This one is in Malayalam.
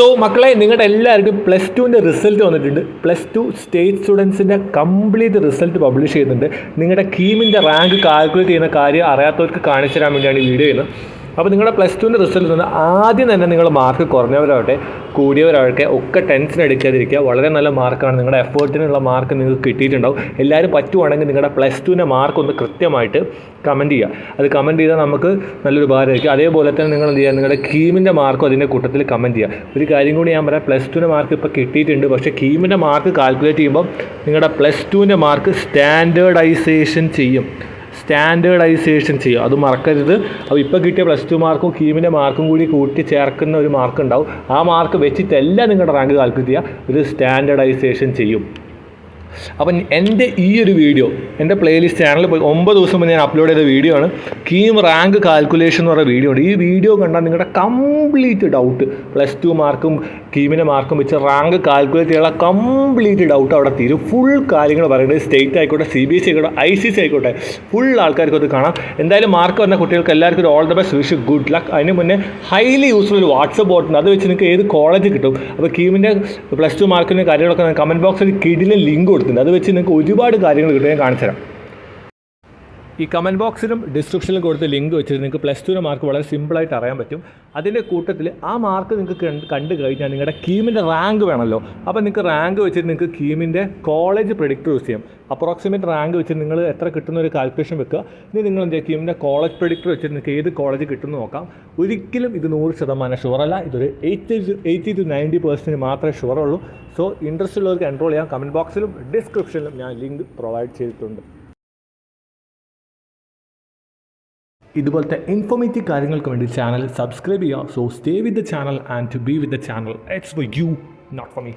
സോ മക്കളെ, നിങ്ങളുടെ എല്ലാവർക്കും +2ൻ്റെ റിസൾട്ട് വന്നിട്ടുണ്ട്. +2 സ്റ്റേറ്റ് സ്റ്റുഡൻസിൻ്റെ കംപ്ലീറ്റ് റിസൾട്ട് പബ്ലിഷ് ചെയ്യുന്നുണ്ട്. നിങ്ങളുടെ കീമിൻ്റെ റാങ്ക് കാൽക്കുലേറ്റ് ചെയ്യുന്ന കാര്യം അറിയാത്തവർക്ക് കാണിച്ചു തരാൻ വേണ്ടിയാണ് ഈ വീഡിയോ ചെയ്യുന്നത്. അപ്പോൾ നിങ്ങളുടെ +2ൻ്റെ റിസൾട്ട് നിന്ന് ആദ്യം തന്നെ നിങ്ങൾ മാർക്ക് കുറഞ്ഞവരാവട്ടെ കൂടിയവരാവട്ടെ ഒക്കെ ടെൻഷൻ അടിക്കാതിരിക്കുക. വളരെ നല്ല മാർക്കാണ്. നിങ്ങളുടെ എഫേർട്ടിനുള്ള മാർക്ക് നിങ്ങൾക്ക് കിട്ടിയിട്ടുണ്ടാവും. എല്ലാവരും പറ്റുവാണെങ്കിൽ നിങ്ങളുടെ +2ൻ്റെ മാർക്ക് ഒന്ന് കൃത്യമായിട്ട് കമൻറ്റ് ചെയ്യുക. അത് കമൻറ്റ് ചെയ്താൽ നമുക്ക് നല്ലൊരു ഉപകാരമായിരിക്കും. അതേപോലെ തന്നെ നിങ്ങൾ എന്ത് ചെയ്യുക, നിങ്ങളുടെ കീമിൻ്റെ മാർക്കും അതിൻ്റെ കൂട്ടത്തിൽ കമൻറ്റ് ചെയ്യുക. ഒരു കാര്യം കൂടി ഞാൻ പറയാം, +2ൻ്റെ മാർക്ക് ഇപ്പോൾ കിട്ടിയിട്ടുണ്ട്. പക്ഷേ കീമിൻ്റെ മാർക്ക് കാൽക്കുലേറ്റ് ചെയ്യുമ്പോൾ നിങ്ങളുടെ +2ൻ്റെ മാർക്ക് സ്റ്റാൻഡേർഡൈസേഷൻ ചെയ്യും. അത് മറക്കരുത്. അപ്പോൾ ഇപ്പോൾ കിട്ടിയ +2 മാർക്കും കീമിൻ്റെ മാർക്കും കൂടി കൂട്ടി ചേർക്കുന്ന ഒരു മാർക്ക് ഉണ്ടാവും. ആ മാർക്ക് വെച്ചിട്ടല്ല നിങ്ങളുടെ റാങ്ക് കാൽക്കുലേറ്റ് ചെയ്യുക, ഒരു സ്റ്റാൻഡേർഡൈസേഷൻ ചെയ്യും. അപ്പം എൻ്റെ ഈ ഒരു വീഡിയോ എൻ്റെ പ്ലേലിസ്റ്റ് ചാനലിൽ പോയി 9 ദിവസം മുന്നേ ഞാൻ അപ്ലോഡ് ചെയ്ത വീഡിയോ ആണ്. കീം റാങ്ക് കാൽക്കുലേഷൻ എന്ന് പറയുന്ന വീഡിയോ ഉണ്ട്. ഈ വീഡിയോ കണ്ടാൽ നിങ്ങളുടെ കംപ്ലീറ്റ് ഡൗട്ട്, +2 മാർക്കും കീമിൻ്റെ മാർക്കും വെച്ച് റാങ്ക് കാൽക്കുലേറ്റ് ചെയ്യാനുള്ള കംപ്ലീറ്റ് ഡൗട്ട് അവിടെ തീരും. ഫുൾ കാര്യങ്ങൾ പറയുന്നത് സ്റ്റേറ്റ് ആയിക്കോട്ടെ, CBSE ആയിക്കോട്ടെ, ICC ആയിക്കോട്ടെ, ഫുൾ ആൾക്കാർക്ക് അത് കാണാം. എന്തായാലും മാർക്ക് വന്ന കുട്ടികൾക്ക് എല്ലാവർക്കും ഒരു all the best, wish good luck. അതിന് മുന്നേ ഹൈലി യൂസ്ഫുൾ ഒരു വാട്സപ്പ് ബോട്ട് ഉണ്ട്. അത് വെച്ച് നിങ്ങൾക്ക് ഏത് കോളേജ് കിട്ടും. അപ്പോൾ കീമിൻ്റെ +2 മാർക്കിൻ്റെ കാര്യങ്ങളൊക്കെ കമൻറ്റ് ബോക്സിൽ കിടിലൻ ലിങ്ക് കൊടുത്തിട്ടുണ്ട്. അത് വെച്ച് നിങ്ങൾക്ക് ഒരുപാട് കാര്യങ്ങൾ കിട്ടും. ഞാൻ കാണിച്ചു തരാം. ഈ കമൻറ്റ് ബോക്സിലും ഡിസ്ക്രിപ്ഷനിലും കൊടുത്ത ലിങ്ക് വെച്ചിട്ട് നിങ്ങൾക്ക് +2ൻ്റെ മാർക്ക് വളരെ സിമ്പിളായിട്ട് അറിയാൻ പറ്റും. അതിൻ്റെ കൂട്ടത്തിൽ ആ മാർക്ക് നിങ്ങൾക്ക് കണ്ടു കഴിഞ്ഞാൽ നിങ്ങളുടെ കീമിൻ്റെ റാങ്ക് വേണമല്ലോ. അപ്പോൾ നിങ്ങൾക്ക് റാങ്ക് വെച്ചിട്ട് നിങ്ങൾക്ക് കീമിൻ്റെ കോളേജ് പ്രെഡിക്റ്റർ യൂസ് ചെയ്യാം. അപ്രോക്സിമേറ്റ് റാങ്ക് വെച്ചിട്ട് നിങ്ങൾ എത്ര കിട്ടുന്ന ഒരു കാൽക്കുലേഷൻ വെക്കുക. ഇനി നിങ്ങൾ എന്ത് ചെയ്യുക, കീമിൻ്റെ കോളേജ് പ്രെഡിക്റ്റർ വെച്ചിട്ട് നിങ്ങൾക്ക് ഏത് കോളേജ് കിട്ടുമെന്ന് നോക്കാം. ഒരിക്കലും ഇത് 100% ഷുവറല്ല. ഇതൊരു 80 to 90% മാത്രമേ ഷുവറുള്ളൂ. സോ ഇൻട്രസ്റ്റ് ഉള്ളവർക്ക് എൻറോൾ ചെയ്യാം. കമൻറ്റ് ബോക്സിലും ഡിസ്ക്രിപ്ഷനിലും ഞാൻ ലിങ്ക് പ്രൊവൈഡ് ചെയ്തിട്ടുണ്ട്. ഇതുപോലത്തെ ഇൻഫോർമേറ്റീവ് കാര്യങ്ങൾക്ക് വേണ്ടി ചാനൽ സബ്സ്ക്രൈബ് ചെയ്യുക. So stay with the channel and to be with the channel. It's for you, not for me.